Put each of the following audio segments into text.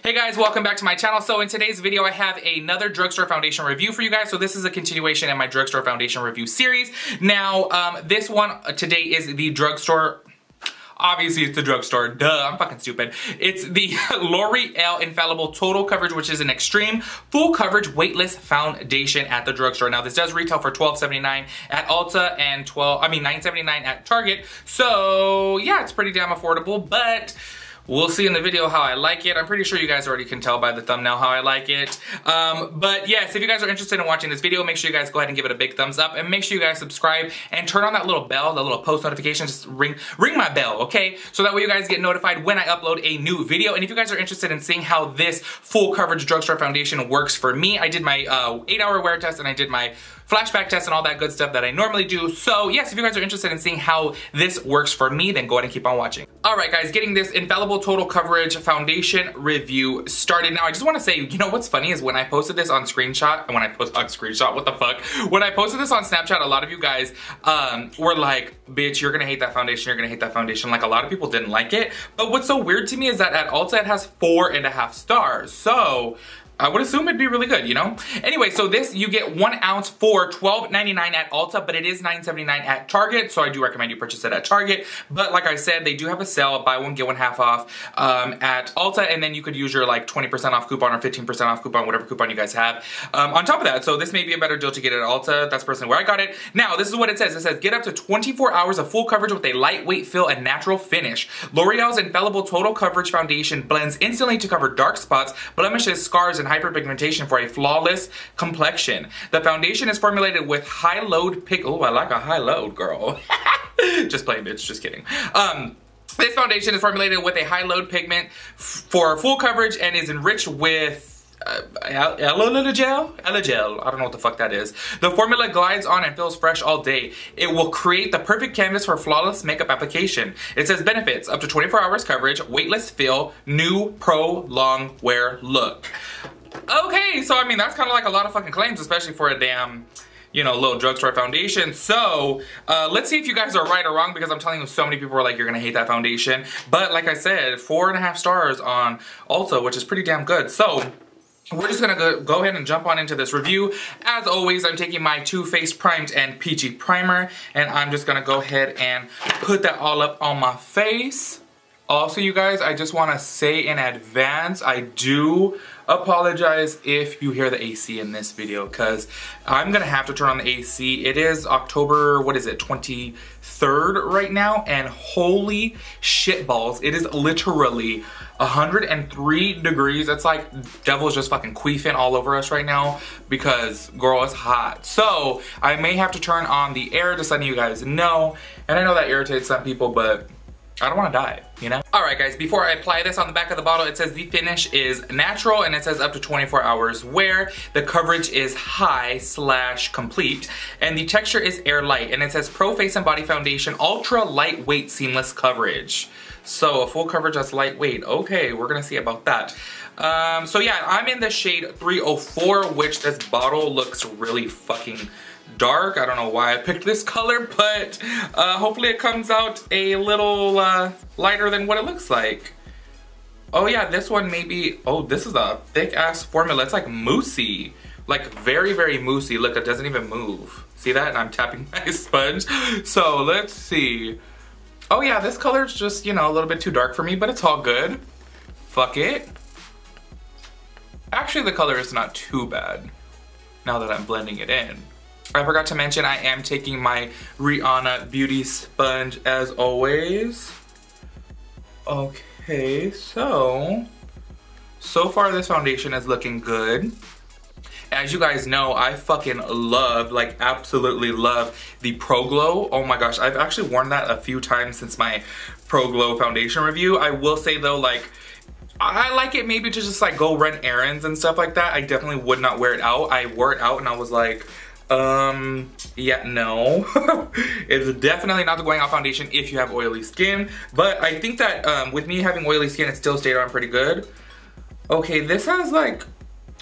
Hey guys, welcome back to my channel. So in today's video, I have another drugstore foundation review for you guys. So this is a continuation in my drugstore foundation review series. Now, this one today is the drugstore. Obviously, it's the drugstore. Duh, I'm fucking stupid. It's the L'Oreal Infallible Total Coverage, which is an extreme full coverage weightless foundation at the drugstore. Now, this does retail for $12.79 at Ulta and $9.79 at Target. So yeah, it's pretty damn affordable, but we'll see in the video how I like it. I'm pretty sure you guys already can tell by the thumbnail how I like it. But yes, if you guys are interested in watching this video, make sure you guys go ahead and give it a big thumbs up, and make sure you guys subscribe and turn on that little bell, the little post notification. Just ring my bell, okay? So that way you guys get notified when I upload a new video. And if you guys are interested in seeing how this full coverage drugstore foundation works for me, I did my 8-hour wear test and I did my flashback test and all that good stuff that I normally do. So yes, if you guys are interested in seeing how this works for me, then go ahead and keep on watching. Alright guys, getting this Infallible Total Coverage Foundation review started. Now I just want to say, you know what's funny is when I posted this on screenshot, what the fuck? When I posted this on Snapchat, a lot of you guys were like, bitch, you're gonna hate that foundation, you're gonna hate that foundation. Like, a lot of people didn't like it. But what's so weird to me is that at Ulta it has 4.5 stars. So I would assume it'd be really good, you know? Anyway, so this, you get 1 ounce for $12.99 at Ulta, but it is $9.79 at Target, so I do recommend you purchase it at Target. But like I said, they do have a sale, buy one, get one half off at Ulta, and then you could use your like 20% off coupon or 15% off coupon, whatever coupon you guys have on top of that. So this may be a better deal to get it at Ulta. That's personally where I got it. Now, this is what it says. It says, get up to 24 hours of full coverage with a lightweight feel and natural finish. L'Oreal's Infallible Total Coverage Foundation blends instantly to cover dark spots, blemishes, scars, and hyperpigmentation for a flawless complexion. The foundation is formulated with high load oh, I like a high load, girl. Just playing, bitch, just kidding. This foundation is formulated with a high load pigment for full coverage and is enriched with Elagel? I don't know what the fuck that is. The formula glides on and feels fresh all day. It will create the perfect canvas for flawless makeup application. It says benefits: up to 24 hours coverage, weightless feel, new pro long wear look. Okay, so I mean, that's kind of like a lot of fucking claims, especially for a damn, you know, little drugstore foundation. So let's see if you guys are right or wrong, because I'm telling you, so many people are like, you're gonna hate that foundation. But like I said, 4.5 stars on Ulta, which is pretty damn good. So we're just gonna go ahead and jump on into this review. As always, I'm taking my Too Faced Primed and Peachy Primer, and I'm just gonna go ahead and put that all up on my face. Also, you guys, I just wanna say in advance, I do apologize if you hear the AC in this video, because I'm gonna have to turn on the AC. It is October, what is it, 23rd right now, and holy shit balls, it is literally 103 degrees. It's like devil's just fucking queefing all over us right now, because girl, it's hot. So I may have to turn on the air, just letting you guys know. And I know that irritates some people, but I don't want to die, you know? Alright guys, before I apply this, on the back of the bottle it says the finish is natural, and it says up to 24 hours wear. The coverage is high/complete, and the texture is airlight, and it says Pro Face and Body Foundation ultra lightweight seamless coverage. So a full coverage that's lightweight. Okay, we're gonna see about that. So yeah, I'm in the shade 304, which this bottle looks really fucking dark. I don't know why I picked this color, but hopefully it comes out a little lighter than what it looks like. Oh yeah, this one maybe, oh, this is a thick ass formula. It's like moussey, like very, very moussey. Look, it doesn't even move. See that? And I'm tapping my sponge. So let's see. Oh yeah, this color's just, you know, a little bit too dark for me, but it's all good. Fuck it. Actually, the color is not too bad now that I'm blending it in. I forgot to mention I am taking my Rihanna Beauty Sponge as always. Okay, so far this foundation is looking good. As you guys know, I fucking love, like absolutely love the Pro Glow. Oh my gosh, I've actually worn that a few times since my Pro Glow foundation review. I will say though, like, I like it maybe to just like go run errands and stuff like that. I definitely would not wear it out. I wore it out and I was like, yeah, no. It's definitely not the going out foundation if you have oily skin. But I think that with me having oily skin, it still stayed on pretty good. Okay, this has like,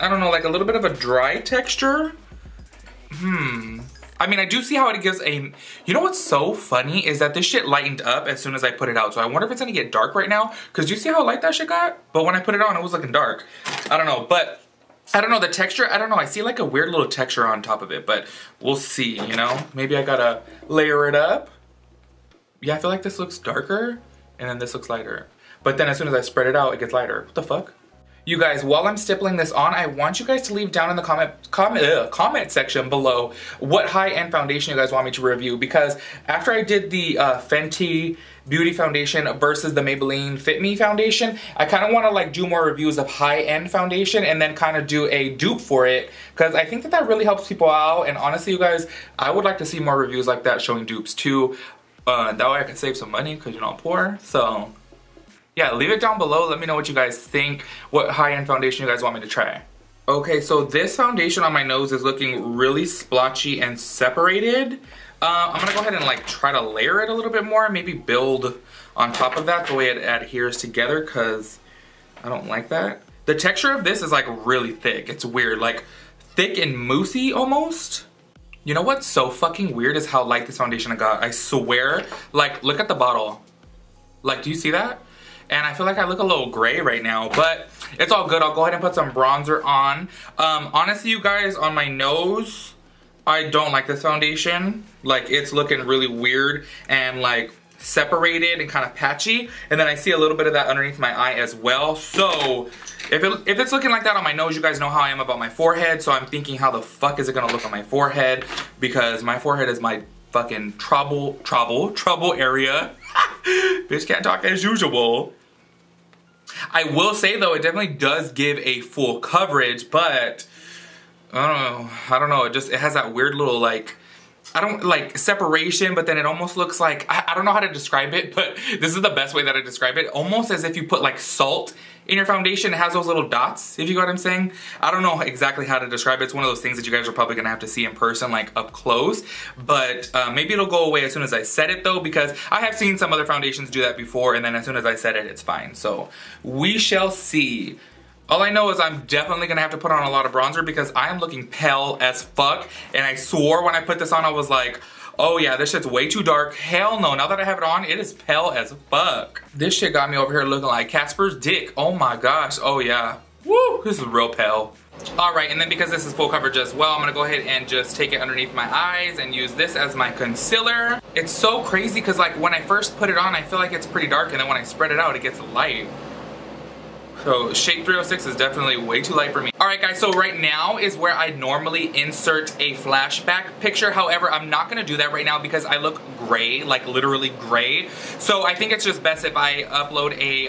I don't know, like a little bit of a dry texture. I mean, I do see how it gives a, you know what's so funny is that this shit lightened up as soon as I put it out. So I wonder if it's gonna get dark right now. Cause you see how light that shit got? But when I put it on, it was looking dark. I don't know, but I don't know, the texture, I don't know. I see like a weird little texture on top of it, but we'll see, you know? Maybe I gotta layer it up. Yeah, I feel like this looks darker and then this looks lighter. But then as soon as I spread it out, it gets lighter. What the fuck? You guys, while I'm stippling this on, I want you guys to leave down in the comment section below what high-end foundation you guys want me to review, because after I did the Fenty Beauty Foundation versus the Maybelline Fit Me Foundation, I kind of want to like do more reviews of high-end foundation and then kind of do a dupe for it, because I think that that really helps people out. And honestly, you guys, I would like to see more reviews like that showing dupes too. That way I can save some money because, you know, I'm poor. So yeah, leave it down below. Let me know what you guys think, what high-end foundation you guys want me to try. Okay, so this foundation on my nose is looking really splotchy and separated. I'm gonna go ahead and like try to layer it a little bit more, maybe build on top of that the way it adheres together, because I don't like that. The texture of this is like really thick. It's weird, like thick and moussey almost. You know what's so fucking weird is how light this foundation I got. I swear, like look at the bottle. Like, do you see that? And I feel like I look a little gray right now, but it's all good. I'll go ahead and put some bronzer on. Honestly, you guys, on my nose, I don't like this foundation. Like, it's looking really weird and like separated and kind of patchy. And then I see a little bit of that underneath my eye as well. So if it's looking like that on my nose, you guys know how I am about my forehead. So I'm thinking, how the fuck is it gonna look on my forehead? Because my forehead is my fucking trouble area. Bitch can't talk as usual. I will say though, it definitely does give a full coverage, but I don't know, it has that weird little like, I don't like separation, but then it almost looks like, I don't know how to describe it, but this is the best way that I describe it. Almost as if you put like salt in your foundation. It has those little dots, if you know what I'm saying. I don't know exactly how to describe it. It's one of those things that you guys are probably gonna have to see in person, like up close. But maybe it'll go away as soon as I set it though, because I have seen some other foundations do that before, and then as soon as I set it, it's fine. So we shall see. All I know is I'm definitely gonna have to put on a lot of bronzer because I am looking pale as fuck. And I swore when I put this on, I was like, oh yeah, this shit's way too dark. Hell no, now that I have it on, it is pale as fuck. This shit got me over here looking like Casper's dick. Oh my gosh, oh yeah. Woo, this is real pale. All right, and then because this is full coverage as well, I'm gonna go ahead and just take it underneath my eyes and use this as my concealer. It's so crazy because like when I first put it on, I feel like it's pretty dark, and then when I spread it out, it gets light. So shade 306 is definitely way too light for me. All right guys, so right now is where I normally insert a flashback picture. However, I'm not gonna do that right now because I look gray, like literally gray. So I think it's just best if I upload a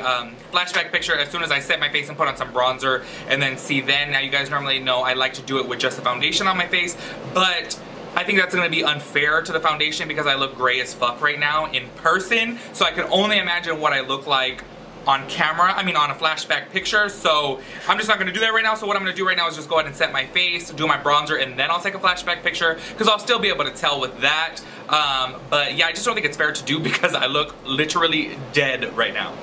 flashback picture as soon as I set my face and put on some bronzer and then see then. Now you guys normally know I like to do it with just the foundation on my face, but I think that's gonna be unfair to the foundation because I look gray as fuck right now in person. So I can only imagine what I look like on camera, I mean on a flashback picture. So I'm just not gonna do that right now. So what I'm gonna do right now is just go ahead and set my face, do my bronzer, and then I'll take a flashback picture because I'll still be able to tell with that. But yeah, I just don't think it's fair to do because I look literally dead right now.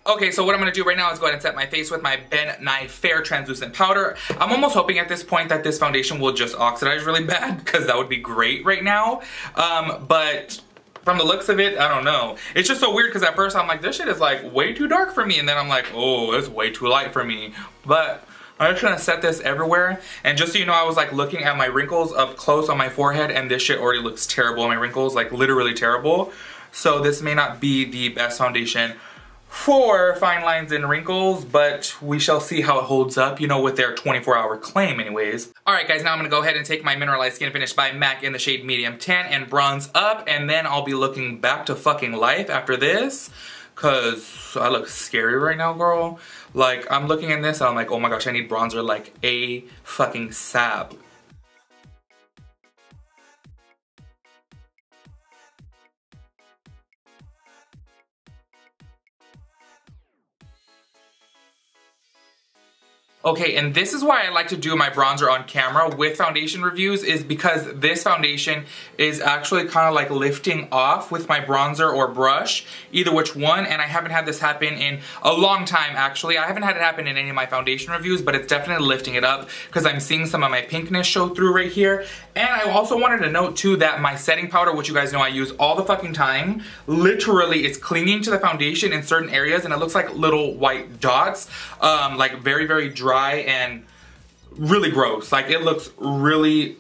Okay, so what I'm gonna do right now is go ahead and set my face with my Ben Nye Fair Translucent Powder. I'm almost hoping at this point that this foundation will just oxidize really bad because that would be great right now. But from the looks of it, I don't know. It's just so weird because at first I'm like, this shit is like way too dark for me. And then I'm like, oh, it's way too light for me. But I'm just gonna set this everywhere. And just so you know, I was like looking at my wrinkles up close on my forehead and this shit already looks terrible. My wrinkles, like literally terrible. So this may not be the best foundation for fine lines and wrinkles, but we shall see how it holds up, you know, with their 24-hour claim anyways. All right guys, now I'm gonna go ahead and take my Mineralized Skin Finish by MAC in the shade Medium Tan and bronze up, and then I'll be looking back to fucking life after this, cause I look scary right now, girl. Like, I'm looking in this and I'm like, oh my gosh, I need bronzer like a fucking sap. Okay, and this is why I like to do my bronzer on camera with foundation reviews, is because this foundation is actually kind of like lifting off with my bronzer or brush, either which one, and I haven't had this happen in a long time actually. I haven't had it happen in any of my foundation reviews, but it's definitely lifting it up because I'm seeing some of my pinkness show through right here. And I also wanted to note too that my setting powder, which you guys know I use all the fucking time, literally it's clinging to the foundation in certain areas and it looks like little white dots, like very, very dry and really gross. Like it looks really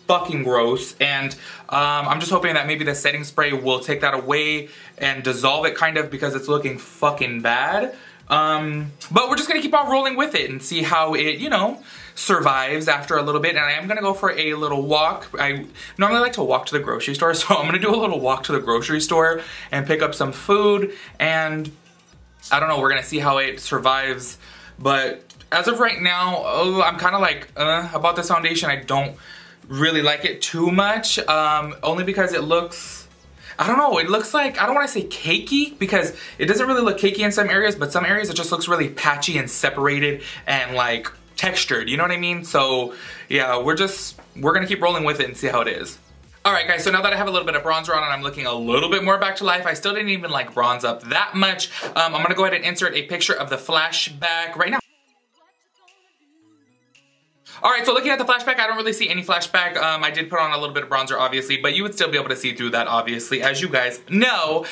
fucking gross, and I'm just hoping that maybe the setting spray will take that away and dissolve it kind of, because it's looking fucking bad. But we're just gonna keep on rolling with it and see how it, you know, survives after a little bit. And I am gonna go for a little walk. I normally like to walk to the grocery store, so I'm gonna do a little walk to the grocery store and pick up some food, and I don't know, we're gonna see how it survives. But as of right now, I'm kind of like, about this foundation. I don't really like it too much, only because it looks, I don't know, it looks like, I don't want to say cakey, because it doesn't really look cakey in some areas, but some areas it just looks really patchy and separated and like textured, you know what I mean? So yeah, we're gonna keep rolling with it and see how it is. Alright guys, so now that I have a little bit of bronzer on and I'm looking a little bit more back to life, I still didn't even like bronze up that much. I'm gonna go ahead and insert a picture of the flashback right now. Alright, so looking at the flashback, I don't really see any flashback. I did put on a little bit of bronzer, obviously, but you would still be able to see through that, obviously, as you guys know.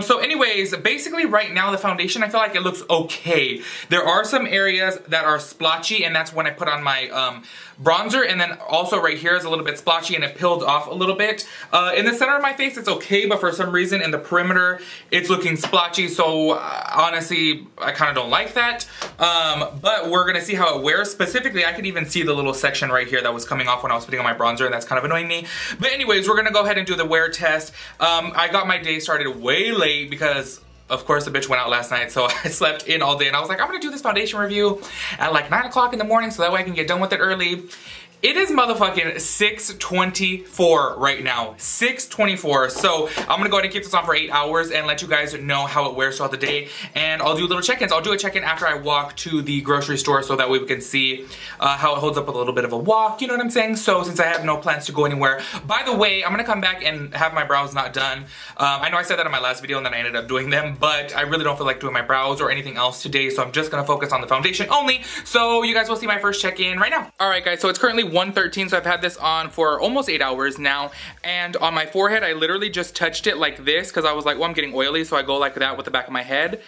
So anyways, basically right now, the foundation, I feel like it looks okay. There are some areas that are splotchy, and that's when I put on my bronzer, and then also right here is a little bit splotchy and it peeled off a little bit. In the center of my face, it's okay, but for some reason in the perimeter, it's looking splotchy, so honestly, I kind of don't like that. But we're gonna see how it wears. Specifically, I could even see the little section right here that was coming off when I was putting on my bronzer, and that's kind of annoying me. But anyways, we're gonna go ahead and do the wear test. I got my day started way late because of course the bitch went out last night, so I slept in all day, and I was like, I'm gonna do this foundation review at like 9 o'clock in the morning so that way I can get done with it early. It is motherfucking 6:24 right now, 6:24. So I'm gonna go ahead and keep this on for 8 hours and let you guys know how it wears throughout the day. And I'll do little check-ins. I'll do a check-in after I walk to the grocery store so that way we can see how it holds up with a little bit of a walk, you know what I'm saying? So since I have no plans to go anywhere. By the way, I'm gonna come back and have my brows not done. I know I said that in my last video and then I ended up doing them, but I really don't feel like doing my brows or anything else today, so I'm just gonna focus on the foundation only. So you guys will see my first check-in right now. All right guys, so it's currently 1:13, so I've had this on for almost 8 hours now, and on my forehead I literally just touched it like this because I was like, well, I'm getting oily, so I go like that with the back of my hand,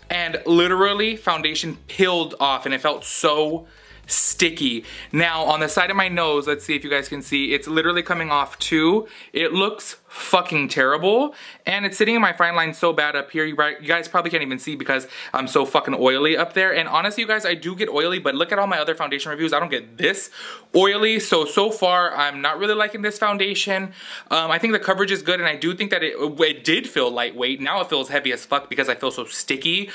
and literally foundation peeled off and it felt so sticky. Now on the side of my nose, let's see if you guys can see, it's literally coming off too. It looks fucking terrible, and it's sitting in my fine line so bad up here. You guys probably can't even see because I'm so fucking oily up there. And honestly, you guys, I do get oily, but look at all my other foundation reviews. I don't get this oily. So far, I'm not really liking this foundation. I think the coverage is good, and I do think that it did feel lightweight. Now it feels heavy as fuck because I feel so sticky.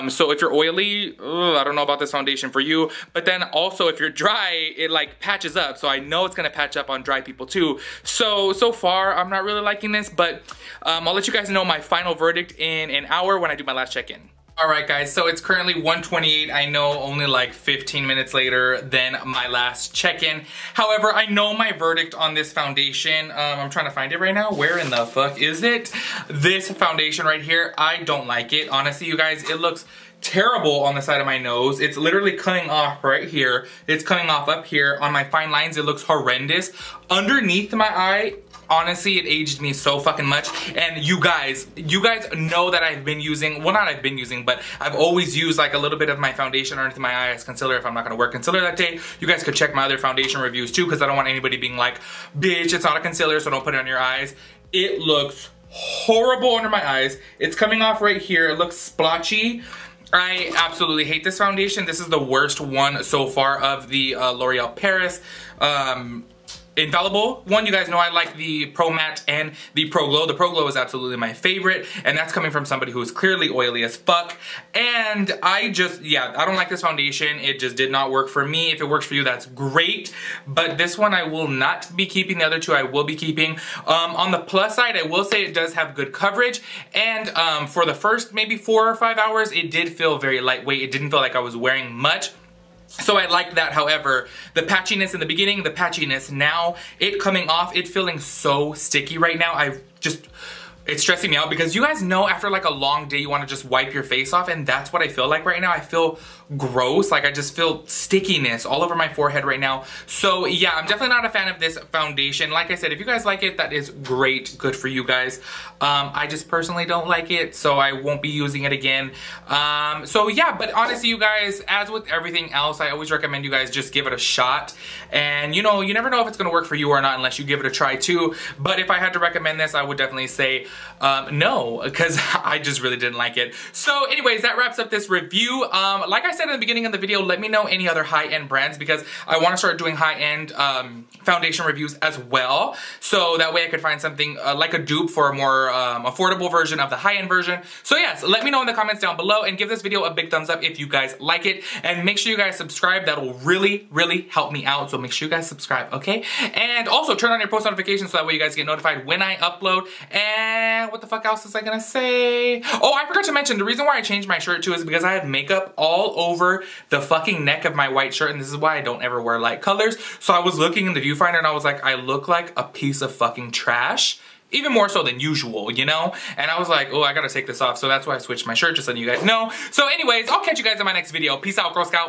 So if you're oily, I don't know about this foundation for you. But then also, if you're dry, it like patches up. So I know it's gonna patch up on dry people too. So far, I'm not really liking this, but I'll let you guys know my final verdict in an hour when I do my last check-in. Alright guys, so it's currently 1:28. I know only like 15 minutes later than my last check-in. However, I know my verdict on this foundation. I'm trying to find it right now. Where in the fuck is it? This foundation right here, I don't like it. Honestly, you guys, it looks terrible on the side of my nose. It's literally coming off right here. It's coming off up here. On my fine lines, it looks horrendous. Underneath my eye, honestly, it aged me so fucking much. And you guys know that I've been using, well, not I've been using, but I've always used like a little bit of my foundation underneath my eye as concealer if I'm not gonna wear concealer that day. You guys could check my other foundation reviews too, because I don't want anybody being like, bitch, it's not a concealer, so don't put it on your eyes. It looks horrible under my eyes. It's coming off right here. It looks splotchy. I absolutely hate this foundation. This is the worst one so far of the L'Oreal Paris Infallible one. You guys know I like the Pro Matte and the Pro Glow. The Pro Glow is absolutely my favorite, and that's coming from somebody who is clearly oily as fuck. And I don't like this foundation. It just did not work for me. If it works for you, that's great. But this one I will not be keeping. The other two I will be keeping. On the plus side, I will say it does have good coverage. And for the first maybe 4 or 5 hours, it did feel very lightweight. It didn't feel like I was wearing much. So I like that. However, the patchiness in the beginning, the patchiness now, it coming off, it feeling so sticky right now. It's stressing me out because you guys know after like a long day you want to just wipe your face off, and that's what I feel like right now. I feel gross, like I just feel stickiness all over my forehead right now. So yeah, I'm definitely not a fan of this foundation. Like I said, if you guys like it, that is great, good for you guys. I just personally don't like it, so I won't be using it again. So yeah, but honestly you guys, as with everything else, I always recommend you guys just give it a shot. And you know, you never know if it's gonna work for you or not unless you give it a try too. But if I had to recommend this, I would definitely say no, because I just really didn't like it. So anyways, that wraps up this review. Like I said in the beginning of the video, let me know any other high-end brands because I want to start doing high-end foundation reviews as well. So that way I could find something like a dupe for a more affordable version of the high-end version. So yes, let me know in the comments down below and give this video a big thumbs up if you guys like it. And make sure you guys subscribe. That'll really, really help me out. So make sure you guys subscribe, okay? And also turn on your post notifications so that way you guys get notified when I upload. And what the fuck else is I gonna say? Oh, I forgot to mention, the reason why I changed my shirt too is because I had makeup all over the fucking neck of my white shirt, and this is why I don't ever wear light colors. So I was looking in the viewfinder and I was like, I look like a piece of fucking trash. Even more so than usual, you know? And I was like, oh, I gotta take this off. So that's why I switched my shirt, just so you guys know. So anyways, I'll catch you guys in my next video. Peace out, Girl Scout.